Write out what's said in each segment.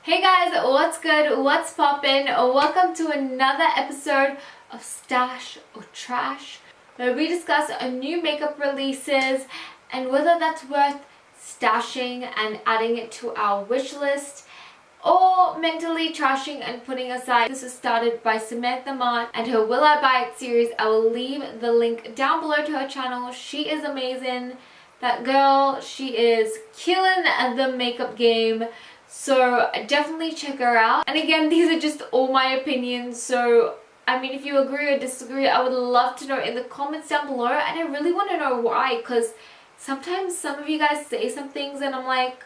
Hey guys, what's good? What's poppin'? Welcome to another episode of Stash or Trash, where we discuss new makeup releases and whether that's worth stashing and adding it to our wish list or mentally trashing and putting aside. This is started by Samantha Mart and her Will I Buy It series. I will leave the link down below to her channel. She is amazing. That girl, she is killing the makeup game. So definitely check her out. And again, these are just all my opinions. So, I mean, if you agree or disagree, I would love to know in the comments down below. And I really want to know why. Because sometimes some of you guys say some things and I'm like,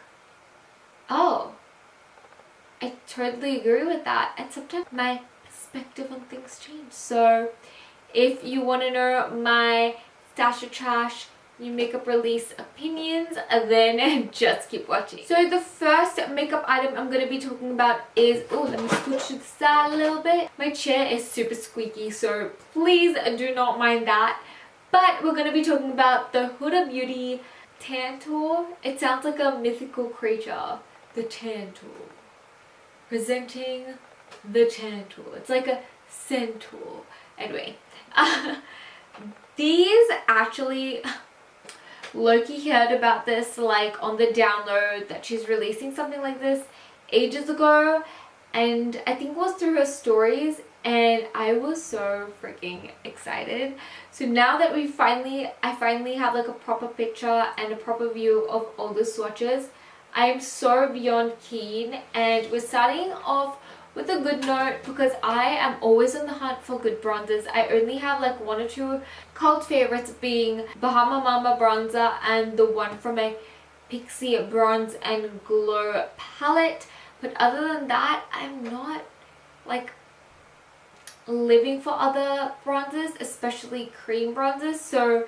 oh, I totally agree with that. And sometimes my perspective on things change. So if you want to know my stash or trash new makeup release opinions, then just keep watching. So the first makeup item I'm going to be talking about is, oh, let me scooch to the side a little bit. My chair is super squeaky, so please do not mind that. But we're going to be talking about the Huda Beauty Tantour. It sounds like a mythical creature. The Tantour. Presenting the Tantour. It's like a centaur. Anyway, these actually... Loki heard about this like on the download that she's releasing something like this ages ago, and I think it was through her stories, and I was so freaking excited. So now that I finally have like a proper picture and a proper view of all the swatches, I am so beyond keen. And we're starting off with a good note because I am always on the hunt for good bronzers. I only have like one or two cult favorites, being Bahama Mama bronzer and the one from a Pixie Bronze and Glow palette. But other than that, I'm not like living for other bronzers, especially cream bronzers. So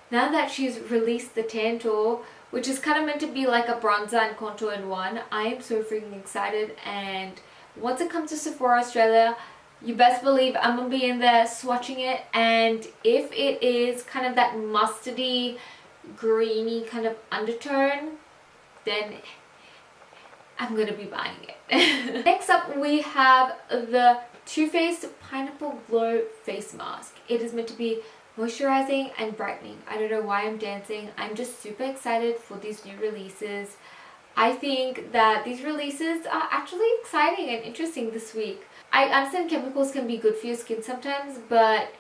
now that she's released the Tantour, which is kind of meant to be like a bronzer and contour in one, I am so freaking excited. And once it comes to Sephora Australia, you best believe I'm going to be in there swatching it. And if it is kind of that mustardy, greeny kind of undertone, then I'm going to be buying it. Next up, we have the Too Faced Pineapple Glow Face Mask. It is meant to be moisturizing and brightening. I don't know why I'm dancing. I'm just super excited for these new releases. I think that these releases are actually exciting and interesting this week. I understand chemicals can be good for your skin sometimes, but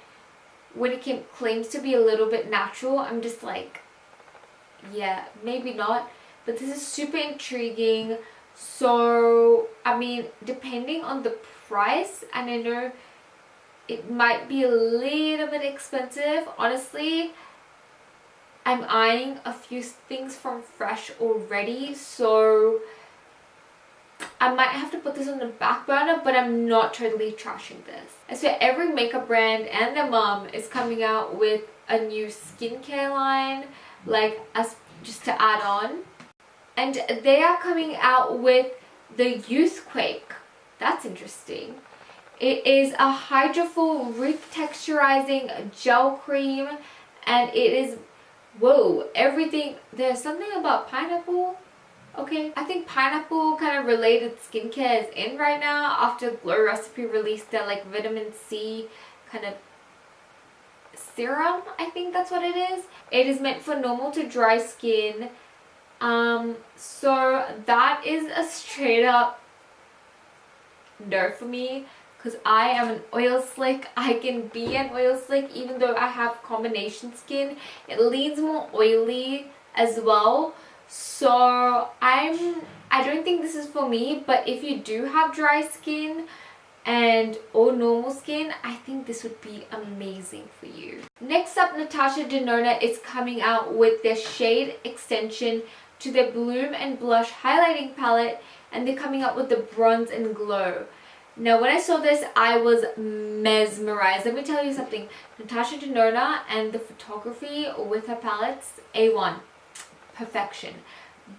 when it claims to be a little bit natural, I'm just like, yeah, maybe not. But this is super intriguing. So, I mean, depending on the price, and I know it might be a little bit expensive, honestly, I'm eyeing a few things from Fresh already, so I might have to put this on the back burner, but I'm not totally trashing this. I swear every makeup brand and their mom is coming out with a new skincare line, like as just to add on. And they are coming out with the Youthquake. That's interesting. It is a hydrofull retexturizing gel cream, and it is, whoa, everything. There's something about pineapple. Okay, I think pineapple kind of related skincare is in right now after Glow Recipe released their like vitamin C kind of serum. I think that's what it is. It is meant for normal to dry skin. So that is a straight up no for me, because I am an oil slick. I can be an oil slick even though I have combination skin. It leans more oily as well. So I don't think this is for me, but if you do have dry skin or normal skin, I think this would be amazing for you. Next up, Natasha Denona is coming out with their shade extension to their Bloom and Blush highlighting palette, and they're coming out with the Bronze and Glow. Now, when I saw this, I was mesmerized. Let me tell you something. Natasha Denona and the photography with her palettes, A1. Perfection.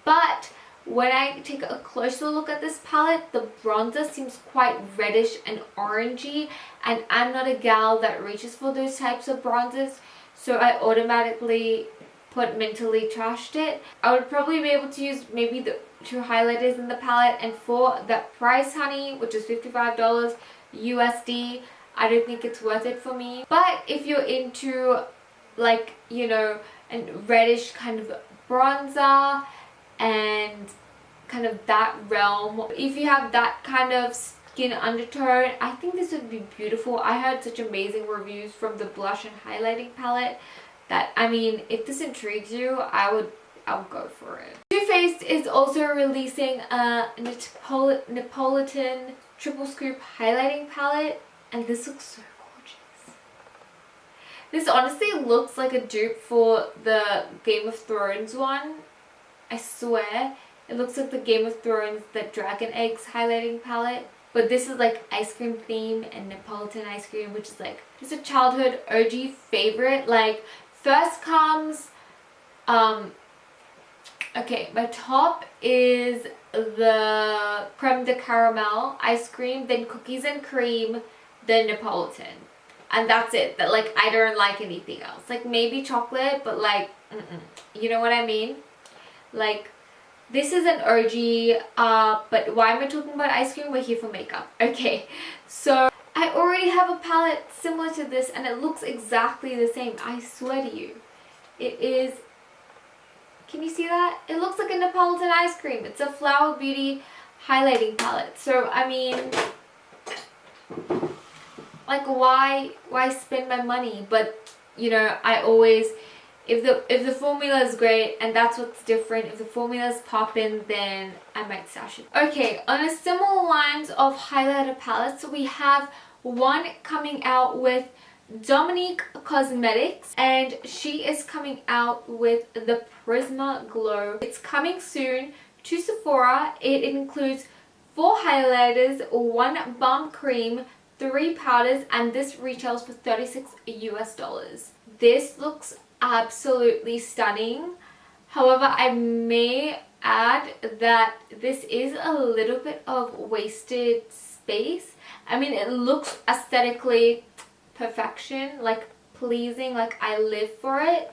But when I take a closer look at this palette, the bronzer seems quite reddish and orangey, and I'm not a gal that reaches for those types of bronzers, so I automatically put mentally trashed it. I would probably be able to use maybe the 2 highlighters in the palette, and for that price, honey, which is $55 USD, I don't think it's worth it for me. But if you're into, like, you know, a reddish kind of bronzer and kind of that realm, if you have that kind of skin undertone, I think this would be beautiful. I heard such amazing reviews from the blush and highlighting palette that, I mean, if this intrigues you, I'll go for it. Too Faced is also releasing a Neapolitan triple scoop highlighting palette, and this looks so gorgeous. This honestly looks like a dupe for the Game of Thrones one. I swear, it looks like the Game of Thrones, the Dragon Eggs highlighting palette. But this is like ice cream theme and Neapolitan ice cream, which is like just a childhood OG favorite. Like, first comes, okay, my top is the creme de caramel ice cream, then cookies and cream, then Neapolitan. And that's it. That, like, I don't like anything else. Like, maybe chocolate, but like, you know what I mean? Like, this is an OG, but why am I talking about ice cream? We're here for makeup. Okay, so I already have a palette similar to this, and it looks exactly the same. I swear to you. It is, can you see that? It looks like a Neapolitan ice cream. It's a Flower Beauty highlighting palette. So, I mean, like, why spend my money? But, you know, I always, if the formula is great and that's what's different, if the formula is poppin', then I might stash it. Okay, on a similar lines of highlighter palettes, so we have one coming out with Dominique Cosmetics, and she is coming out with the Prisma Glow. It's coming soon to Sephora. It includes 4 highlighters, 1 balm cream, 3 powders, and this retails for $36 US. This looks absolutely stunning. However, I may add that this is a little bit of wasted space. I mean, it looks aesthetically perfection, like pleasing, like I live for it,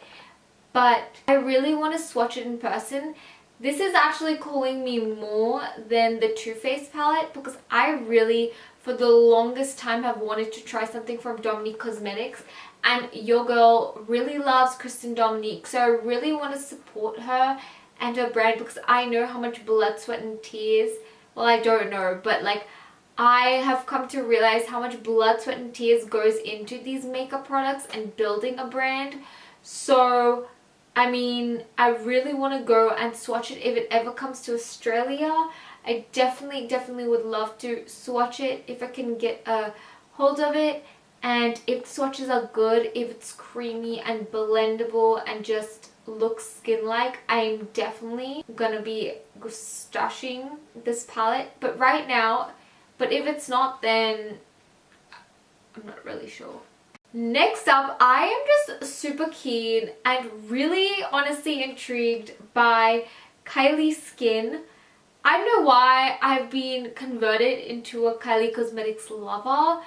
but I really want to swatch it in person. This is actually calling me more than the Too Faced palette, because I really, for the longest time, have wanted to try something from Dominique Cosmetics, and your girl really loves Kristen Dominique, so I really want to support her and her brand, because I know how much blood, sweat and tears, well, I don't know, but like, I have come to realize how much blood, sweat and tears goes into these makeup products and building a brand. So, I mean, I really want to go and swatch it if it ever comes to Australia. I definitely would love to swatch it if I can get a hold of it. And if the swatches are good, if it's creamy and blendable and just looks skin-like, I'm definitely gonna be stashing this palette. But right now, but if it's not, then I'm not really sure. Next up, I am just super keen and really honestly intrigued by Kylie Skin. I don't know why I've been converted into a Kylie Cosmetics lover,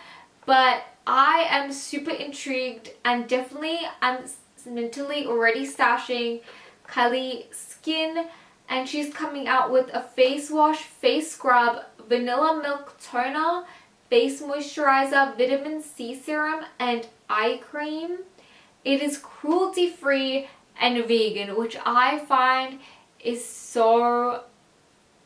but I am super intrigued, and definitely I'm mentally already stashing Kylie Skin, and she's coming out with a face wash, face scrub, vanilla milk toner, face moisturizer, vitamin C serum, and eye cream. It is cruelty free and vegan, which I find is so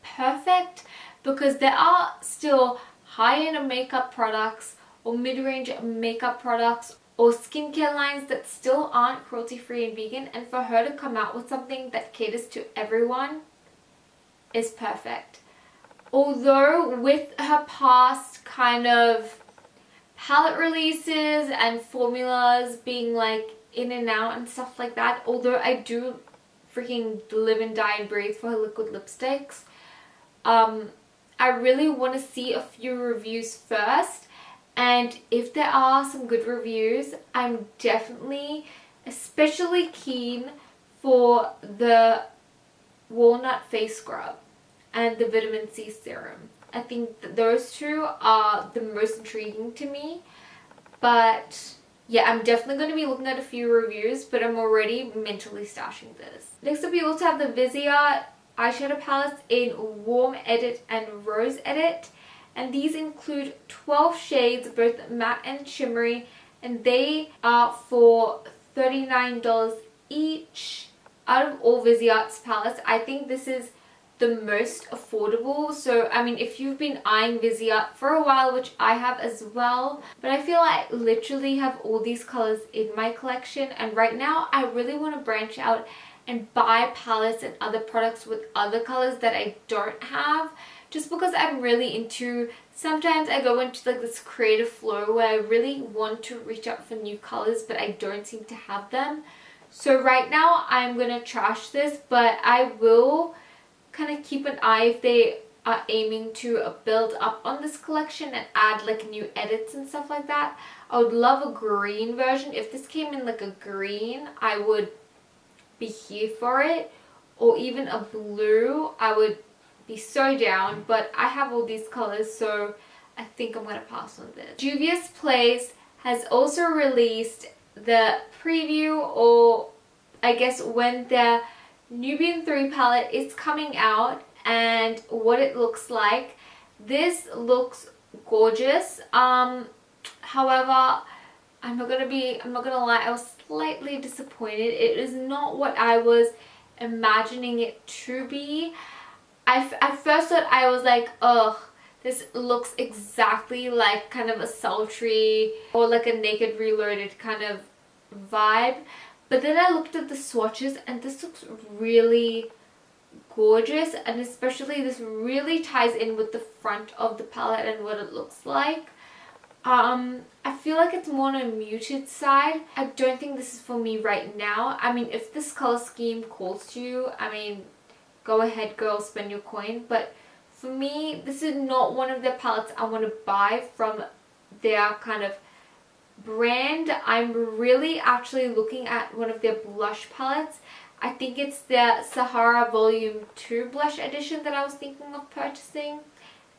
perfect, because there are still high-end makeup products or mid-range makeup products or skincare lines that still aren't cruelty free and vegan, and for her to come out with something that caters to everyone is perfect. Although with her past kind of palette releases and formulas being like in and out and stuff like that, although I do freaking live and die and breathe for her liquid lipsticks, I really want to see a few reviews first, and if there are some good reviews, I'm definitely especially keen for the walnut face scrub and the vitamin C serum. I think that those two are the most intriguing to me. But yeah, I'm definitely going to be looking at a few reviews, but I'm already mentally stashing this. Next up, we also have the Viseart eyeshadow palettes in Warm Edit and Rose Edit. And these include 12 shades, both matte and shimmery. And they are for $39 each. Out of all Viseart's palettes, I think this is the most affordable. So I mean, if you've been eyeing Viseart for a while, which I have as well, but I feel I literally have all these colors in my collection, and right now I really want to branch out and buy palettes and other products with other colors that I don't have, just because I'm really into, sometimes I go into like this creative flow where I really want to reach out for new colors but I don't seem to have them. So right now I'm gonna trash this, but I will kind of keep an eye if they are aiming to build up on this collection and add like new edits and stuff like that. I would love a green version. If this came in like a green, I would be here for it, or even a blue. I would be so down, but I have all these colors, so I think I'm gonna pass on this. Juvias Place has also released the preview, or I guess when the Nubian 3 palette is coming out and what it looks like. This looks gorgeous. However, I'm not gonna lie, I was slightly disappointed. It is not what I was imagining it to be. At first thought, I was like, ugh, this looks exactly like kind of a sultry or like a Naked Reloaded kind of vibe. But then I looked at the swatches and this looks really gorgeous, and especially this really ties in with the front of the palette and what it looks like. I feel like it's more on a muted side. I don't think this is for me right now. I mean, if this color scheme calls to you, I mean, go ahead girl, spend your coin. But for me, this is not one of the palettes I want to buy from their kind of brand. I'm really actually looking at one of their blush palettes. I think it's their Sahara Volume 2 blush edition that I was thinking of purchasing,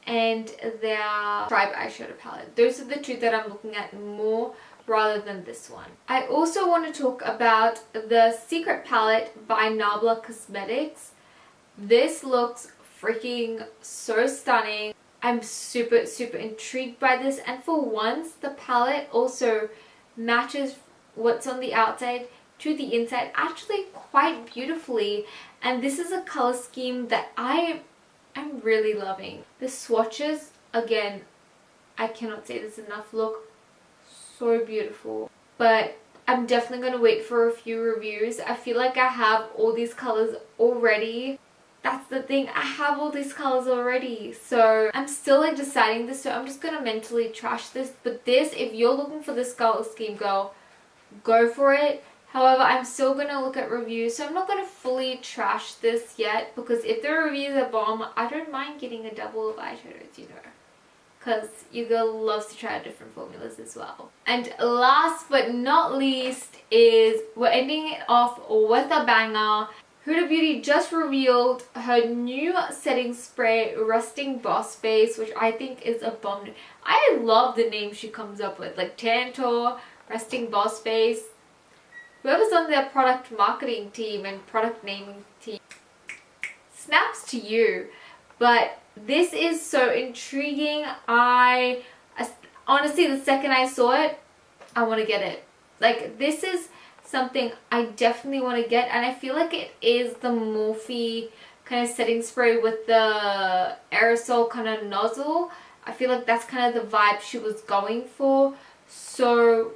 and their Tribe eyeshadow palette. Those are the two that I'm looking at more rather than this one. I also want to talk about the Secret palette by Natasha Cosmetics. This looks freaking so stunning. I'm super intrigued by this, and for once the palette also matches what's on the outside to the inside actually quite beautifully, and this is a color scheme that I'm really loving. The swatches, again, I cannot say this enough, look so beautiful. But I'm definitely going to wait for a few reviews. I feel like I have all these colors already. That's the thing, I have all these colors already, so I'm still like deciding this, so I'm just gonna mentally trash this. But this, if you're looking for this color scheme, girl, go for it. However, I'm still gonna look at reviews, so I'm not gonna fully trash this yet, because if the reviews are bomb, I don't mind getting a double of eyeshadows, you know, because your girl loves to try different formulas as well. And last but not least is, we're ending it off with a banger. Huda Beauty just revealed her new setting spray, Resting Boss Face, which I think is a bomb. I love the name she comes up with, like Tanto, Resting Boss Face. Whoever's on their product marketing team and product naming team, snaps to you. But this is so intriguing. I honestly, the second I saw it, I want to get it. Like, this is something I definitely want to get, and I feel like it is the Morphe kind of setting spray with the aerosol kind of nozzle. I feel like that's kind of the vibe she was going for. So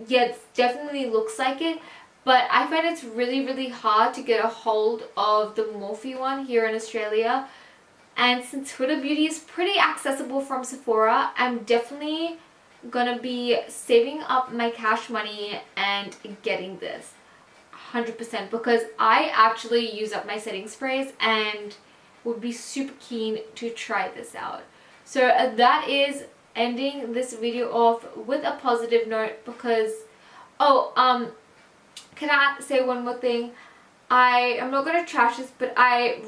yeah, it definitely looks like it, but I find it's really hard to get a hold of the Morphe one here in Australia. And since Huda Beauty is pretty accessible from Sephora, I'm definitely gonna be saving up my cash money and getting this 100%, because I actually use up my setting sprays and would be super keen to try this out. So that is ending this video off with a positive note, because can I say one more thing? I am not going to trash this, but I'm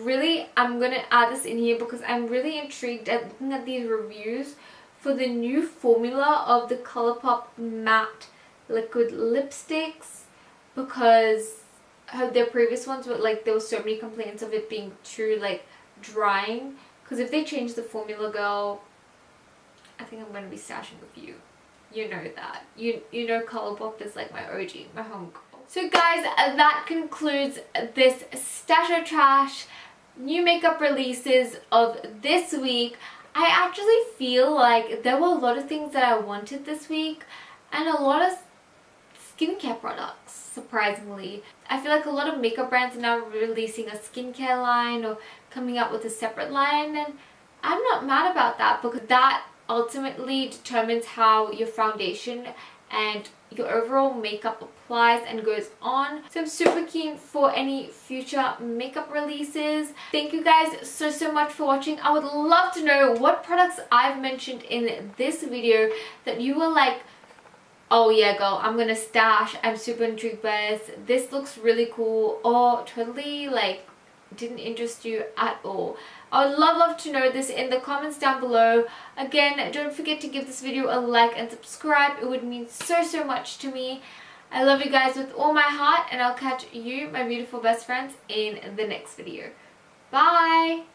going to add this in here because I'm really intrigued at looking at these reviews for the new formula of the ColourPop Matte liquid lipsticks, because their previous ones were like, there were so many complaints of it being too like drying. Because if they change the formula, girl, I think I'm going to be stashing with you. You know that. You know Colourpop is like my OG, my home girl. So guys, that concludes this Stash or Trash new makeup releases of this week. I actually feel like there were a lot of things that I wanted this week, and a lot of skincare products, surprisingly. I feel like a lot of makeup brands are now releasing a skincare line or coming out with a separate line, and I'm not mad about that, because that ultimately determines how your foundation and your overall makeup applies and goes on. So I'm super keen for any future makeup releases. Thank you guys so much for watching. I would love to know what products I've mentioned in this video that you were like, oh yeah girl, I'm gonna stash, I'm super intrigued by this looks really cool, or totally like didn't interest you at all. I would love to know this in the comments down below. Again, don't forget to give this video a like and subscribe. It would mean so much to me. I love you guys with all my heart, and I'll catch you, my beautiful best friends, in the next video. Bye!